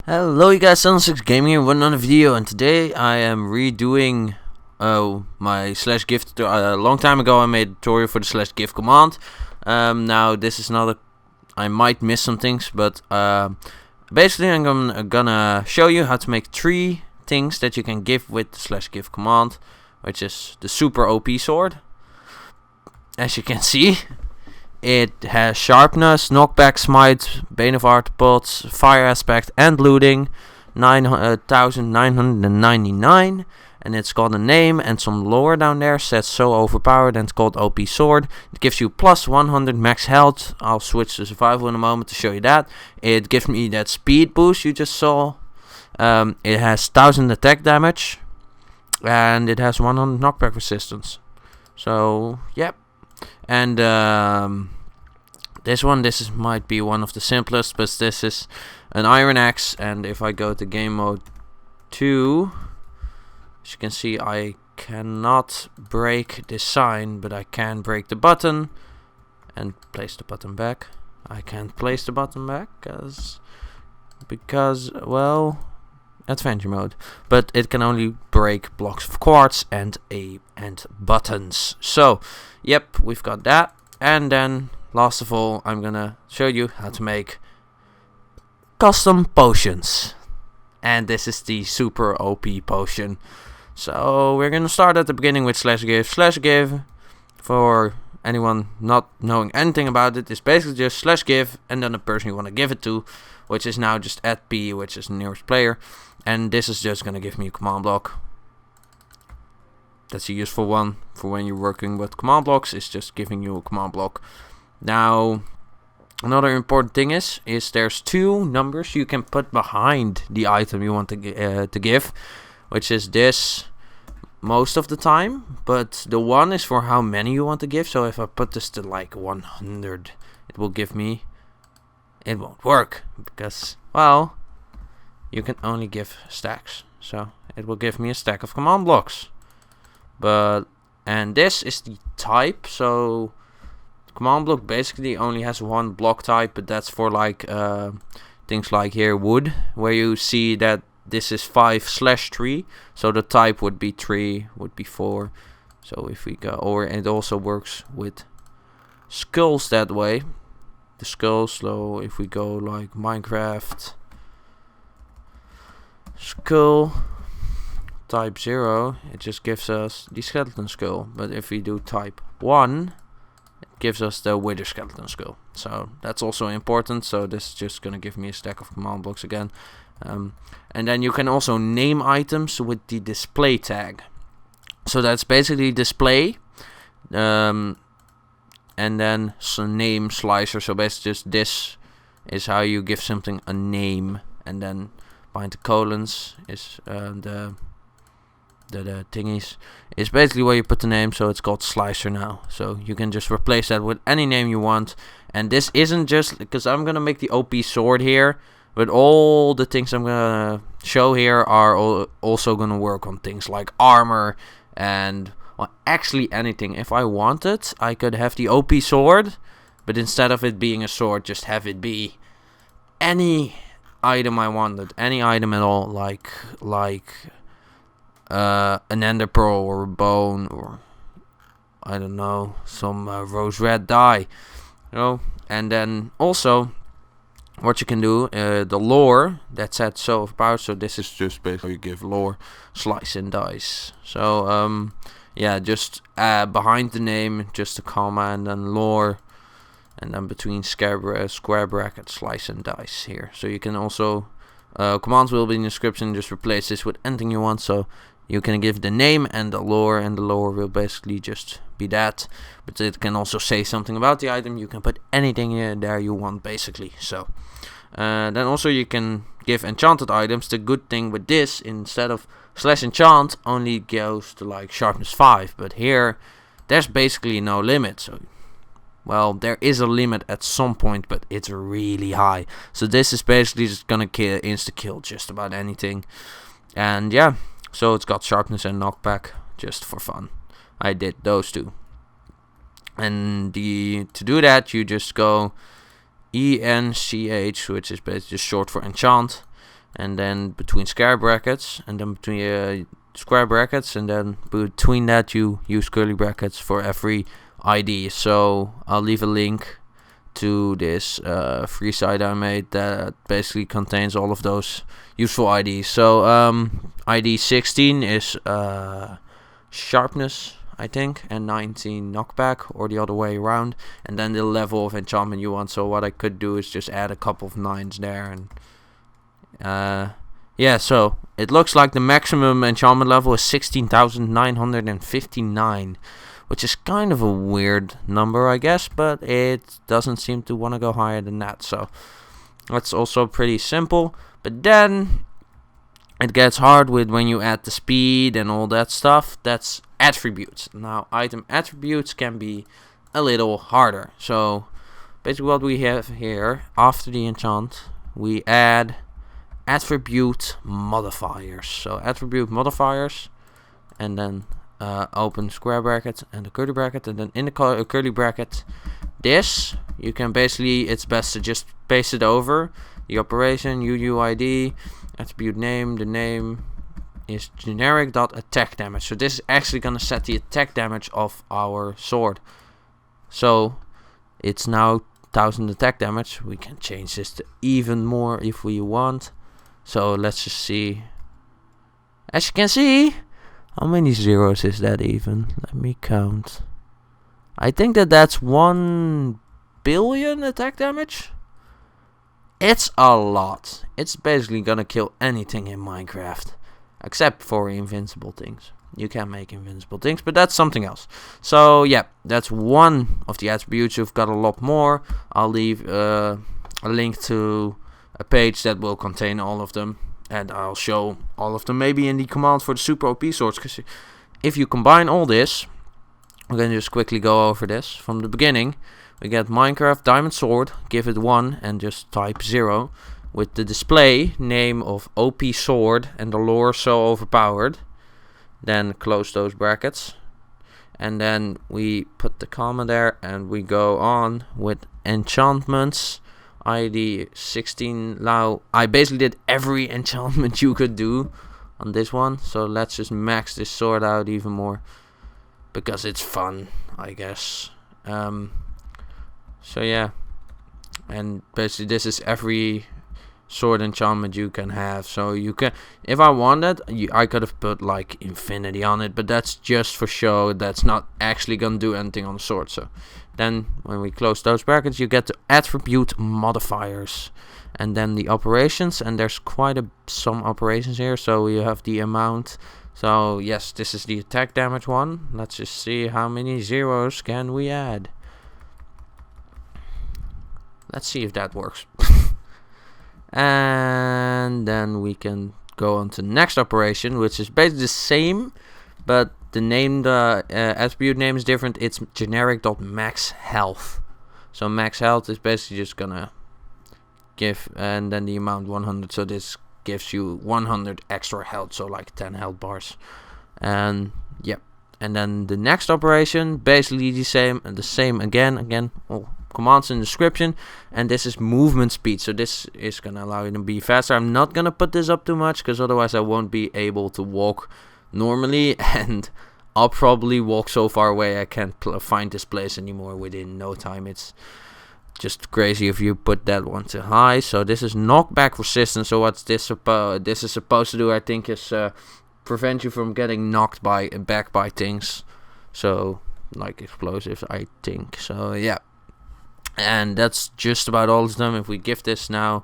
Hello you guys, Sun6 Gaming here with another video, and today I am redoing my /gif tutorial. A long time ago I made a tutorial for the /gif command. Now this is not I might miss some things, but basically I'm gonna show you how to make 3 things that you can give with the /gif command, which is the super OP sword. As you can see, it has sharpness, knockback, smite, bane of arthropods, fire aspect, and looting, 9,999, and it's got a name and some lore down there. Says so overpowered, and it's called OP sword. It gives you plus 100 max health. I'll switch to survival in a moment to show you that. It gives me that speed boost you just saw. It has 1000 attack damage, and it has 100 knockback resistance. So yep. And this might be one of the simplest, but this is an iron axe, and if I go to game mode 2, as you can see, I cannot break this sign, but I can break the button and place the button back. I can't place the button back because well, adventure mode, but it can only break blocks of quartz and buttons. So yep, we've got that. And then last of all, I'm gonna show you how to make custom potions, and this is the super OP potion. So we're gonna start at the beginning with /give. For anyone not knowing anything about it, it's basically just /give and then the person you want to give it to, which is now just @p, which is the nearest player, and this is just gonna give me a command block. That's a useful one for when you're working with command blocks. It's just giving you a command block. Now, another important thing is there's 2 numbers you can put behind the item you want to give, which is this most of the time, but the 1 is for how many you want to give. So if I put this to like 100, it will give me, it won't work because, well, you can only give stacks. So it will give me a stack of command blocks. And this is the type, so command block basically only has 1 block type, but that's for like things like here wood, where you see that this is 5/3, so the type would be 3, would be 4. So if we go, or it also works with skulls that way. The skulls, so if we go like Minecraft skull type 0, it just gives us the skeleton skull, but if we do type 1, it gives us the wither skeleton skull. So that's also important. So this is just gonna give me a stack of command blocks again. And then you can also name items with the display tag. So that's basically display, and then name slicer. So basically just this is how you give something a name, and then behind the colons is the thingies is basically where you put the name, so it's called slicer now. So you can just replace that with any name you want. And this isn't just because I'm gonna make the OP sword here, but all the things I'm gonna show here are also gonna work on things like armor and, well, actually anything. If I wanted, I could have the OP sword, but instead of it being a sword, just have it be any item I wanted, any item at all, like an ender pearl or a bone, or I don't know, some rose red dye, you know. And then also what you can do, the lore that's set so overpowered. So this is just basically you give lore, slice and dice. So yeah, just behind the name, just a comma, and then lore, and then between square bracket, slice and dice here. So you can also commands will be in the description. Just replace this with anything you want. So you can give the name and the lore will basically just be that, but it can also say something about the item. You can put anything in there you want, basically. So then also you can give enchanted items. The good thing with this, instead of /enchant, only goes to like sharpness 5, but here there's basically no limit. So, well, there is a limit at some point, but it's really high. So this is basically just gonna insta kill just about anything. And yeah, so it's got sharpness and knockback just for fun. I did those 2. And to do that, you just go ENCH, which is basically just short for enchant, and then between square brackets, and then between square brackets, and then between that you use curly brackets for every ID. So I'll leave a link to this free site I made that basically contains all of those useful IDs. So ID 16 is sharpness, I think, and 19 knockback, or the other way around, and then the level of enchantment you want. So what I could do is just add a couple of 9s there, and yeah, so it looks like the maximum enchantment level is 16,959, which is kind of a weird number, I guess, but it doesn't seem to want to go higher than that. So that's also pretty simple. But then it gets hard with when you add the speed and all that stuff. That's attributes. Now, item attributes can be a little harder. So basically what we have here, after the enchant, we add attribute modifiers. So attribute modifiers, and then open square bracket and the curly bracket, and then in the curly bracket, this, you can basically, it's best to just paste it over the operation, UUID, attribute name, the name is generic.attackDamage. So this is actually going to set the attack damage of our sword. So it's now 1000 attack damage. We can change this to even more if we want. So let's just see. As you can see, how many zeros is that even? Let me count. I think that's 1 billion attack damage. It's a lot. It's basically gonna kill anything in Minecraft, except for invincible things. You can make invincible things, but that's something else. So yeah, that's one of the attributes. You've got a lot more. I'll leave a link to a page that will contain all of them, and I'll show all of them maybe in the command for the super OP swords, because if you combine all this, we're going to just quickly go over this from the beginning. We get Minecraft diamond sword, give it 1 and just type 0 with the display name of OP sword and the lore so overpowered. Then close those brackets, and then we put the comma there, and we go on with enchantments. ID 16. Now I basically did every enchantment you could do on this one, so let's just max this sword out even more because it's fun, I guess. So yeah, and basically this is every sword enchantment you can have. So you can, if I wanted, I could have put like infinity on it, but that's just for show. That's not actually gonna do anything on the sword. So then when we close those brackets, you get the attribute modifiers, and then the operations, and there's quite some operations here. So you have the amount. So yes, this is the attack damage one. Let's just see how many zeros can we add. Let's see if that works. And then we can go on to the next operation, which is basically the same, but the name, the attribute name is different. It's generic.maxHealth. So max health is basically just gonna give, and then the amount 100. So this gives you 100 extra health, so like 10 health bars. And yep. And then the next operation, basically the same again. All commands in the description, and this is movement speed. So this is gonna allow you to be faster. I'm not gonna put this up too much because otherwise I won't be able to walk normally, and I'll probably walk so far away I can't find this place anymore within no time. It's just crazy if you put that one too high. So this is knockback resistance. So what's this this is supposed to do, I think, is prevent you from getting knocked back by things. So like explosives, I think. So yeah. And that's just about all of them. If we give this now,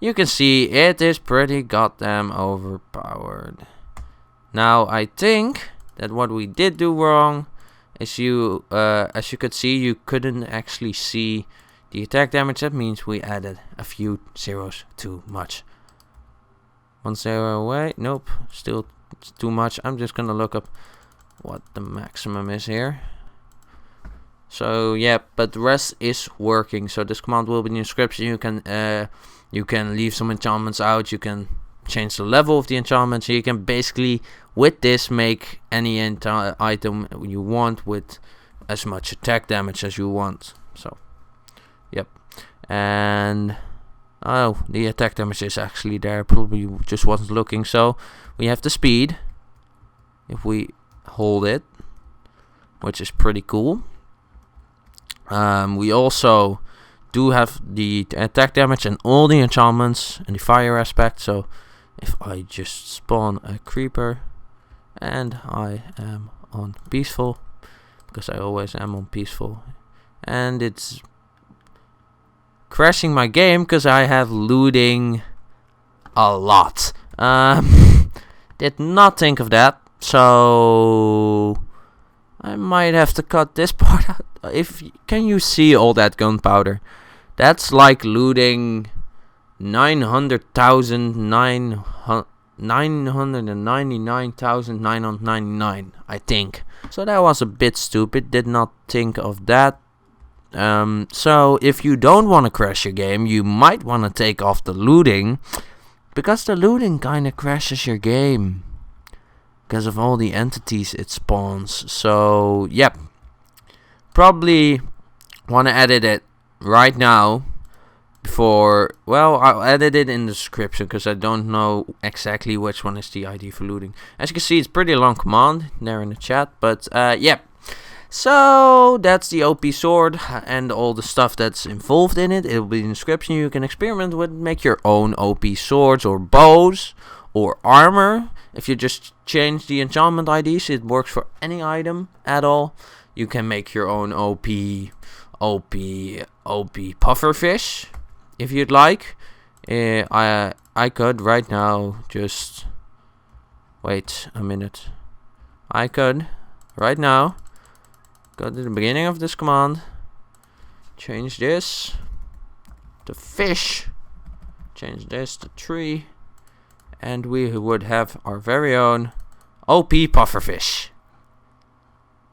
you can see it is pretty goddamn overpowered. Now I think that what we did do wrong is as you could see, you couldn't actually see the attack damage. That means we added a few zeros too much. 1 0 away. Nope, still too much. I'm just gonna look up what the maximum is here. So yeah, but the rest is working. So this command will be in the description. You can leave some enchantments out. You can change the level of the enchantment. So you can basically with this make any item you want with as much attack damage as you want. So yep. And Oh, the attack damage is actually there. Probably just wasn't looking. So we have the speed. If we hold it, which is pretty cool. We also do have the attack damage and all the enchantments and the fire aspect. So if I just spawn a creeper and I am on peaceful, because I always am on peaceful, and it's crashing my game because I have looting a lot. Did not think of that, so I might have to cut this part out. Can you see all that gunpowder? That's like looting 999,999, I think. So that was a bit stupid. Did not think of that. So if you don't want to crash your game, you might want to take off the looting, because the looting kind of crashes your game because of all the entities it spawns. So yep, probably want to edit it right now before, well, I'll edit it in the description because I don't know exactly which one is the ID for looting. As you can see, it's pretty long command there in the chat, but yeah. So that's the OP sword and all the stuff that's involved in it. It will be in the description. You can experiment with, make your own OP swords or bows or armor. If you just change the enchantment IDs, it works for any item at all. You can make your own OP pufferfish if you'd like. I could right now just wait a minute. I could right now go to the beginning of this command, change this to fish, change this to tree, and we would have our very own OP pufferfish.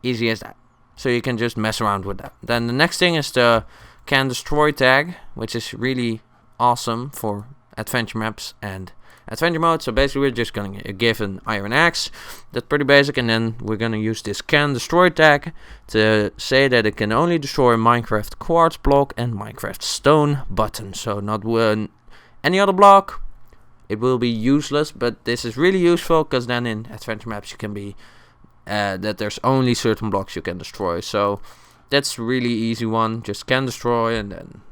Easy as that. So you can just mess around with that. Then the next thing is the CanDestroy tag, which is really awesome for adventure maps and adventure mode. So basically we're just going to give an iron axe. That's pretty basic, and then we're going to use this CanDestroy tag to say that it can only destroy Minecraft quartz block and Minecraft stone button. So not any other block. It will be useless, but this is really useful because then in adventure maps you can be that there's only certain blocks you can destroy. So that's really easy one. Just CanDestroy and then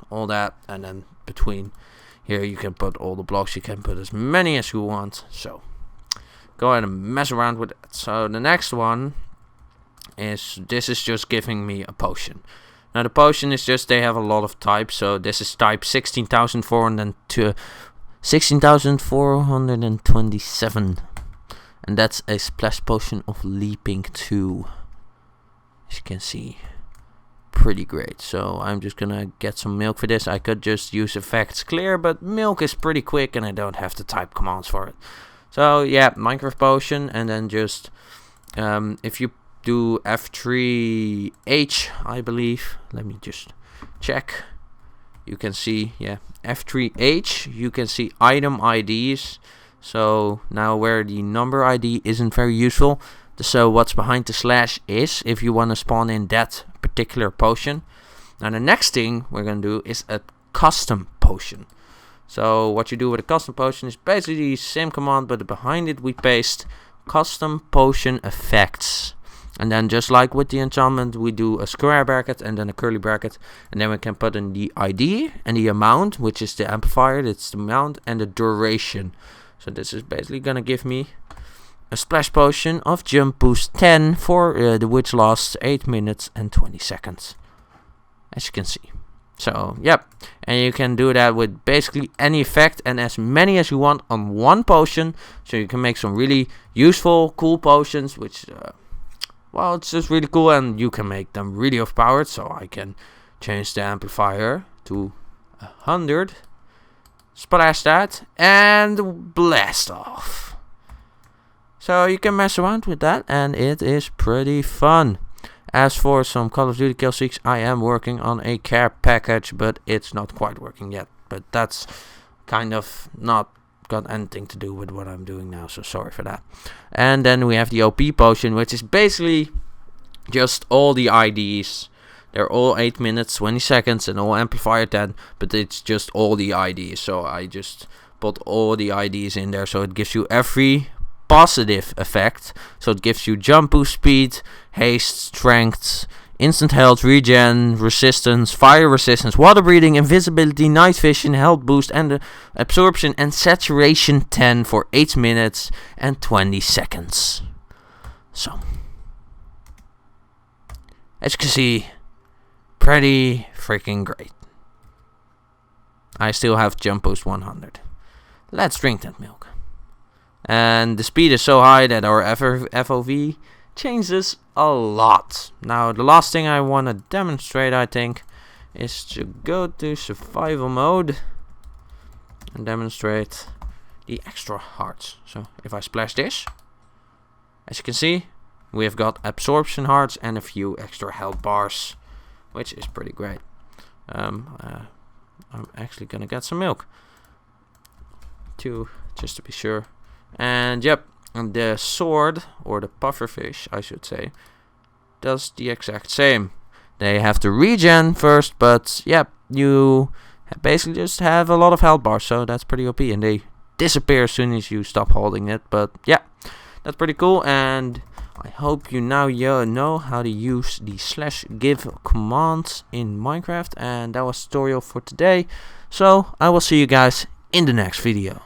all that, and then between here you can put all the blocks. You can put as many as you want. So go ahead and mess around with it. So the next one is, this is just giving me a potion. Now the potion is just, they have a lot of types. So this is type 16,427. And that's a splash potion of leaping 2. As you can see, pretty great. So I'm just gonna get some milk for this. I could just use effects clear, but milk is pretty quick and I don't have to type commands for it. So yeah, Minecraft potion, and then just if you do F3H, I believe, let me just check, you can see, yeah, F3H, you can see item IDs. So now where the number ID isn't very useful, so what's behind the slash is if you want to spawn in that particular potion. Now the next thing we're going to do is a custom potion. So what you do with a custom potion is basically the same command, but behind it we paste custom potion effects. And then just like with the enchantment, we do a square bracket and then a curly bracket, and then we can put in the ID and the amount, which is the amplifier, that's the amount, and the duration. So this is basically gonna give me a splash potion of jump boost 10 for which lasts 8 minutes and 20 seconds, as you can see. So yep, and you can do that with basically any effect and as many as you want on one potion. So you can make some really useful, cool potions, which well, it's just really cool, and you can make them really overpowered. So I can change the amplifier to 100. Splash that and blast off. So you can mess around with that and it is pretty fun. As for some Call of Duty kill streaks, I am working on a care package, but it's not quite working yet. But that's kind of not got anything to do with what I'm doing now, so sorry for that. And then we have the OP potion, which is basically just all the IDs They're all 8 minutes 20 seconds and all amplifier 10, but it's just all the IDs. So I just put all the IDs in there, so it gives you every positive effect. So it gives you jump boost speed, haste, strength, instant health, regen, resistance, fire resistance, water breathing, invisibility, night vision, health boost, and absorption and saturation 10 for 8 minutes and 20 seconds. So, as you can see, pretty freaking great. I still have jump boost 100. Let's drink that milk. And the speed is so high that our FOV changes a lot. Now the last thing I want to demonstrate, I think, is to go to survival mode and demonstrate the extra hearts. So if I splash this, as you can see, we have got absorption hearts and a few extra health bars, which is pretty great. I'm actually gonna get some milk too, just to be sure. And yep, and the sword, or the pufferfish I should say, does the exact same. They have to regen first, but yep, you basically just have a lot of health bars, so that's pretty OP, and they disappear as soon as you stop holding it. But yeah, that's pretty cool, and I hope you now know how to use the /give command in Minecraft. And that was the tutorial for today, so I will see you guys in the next video.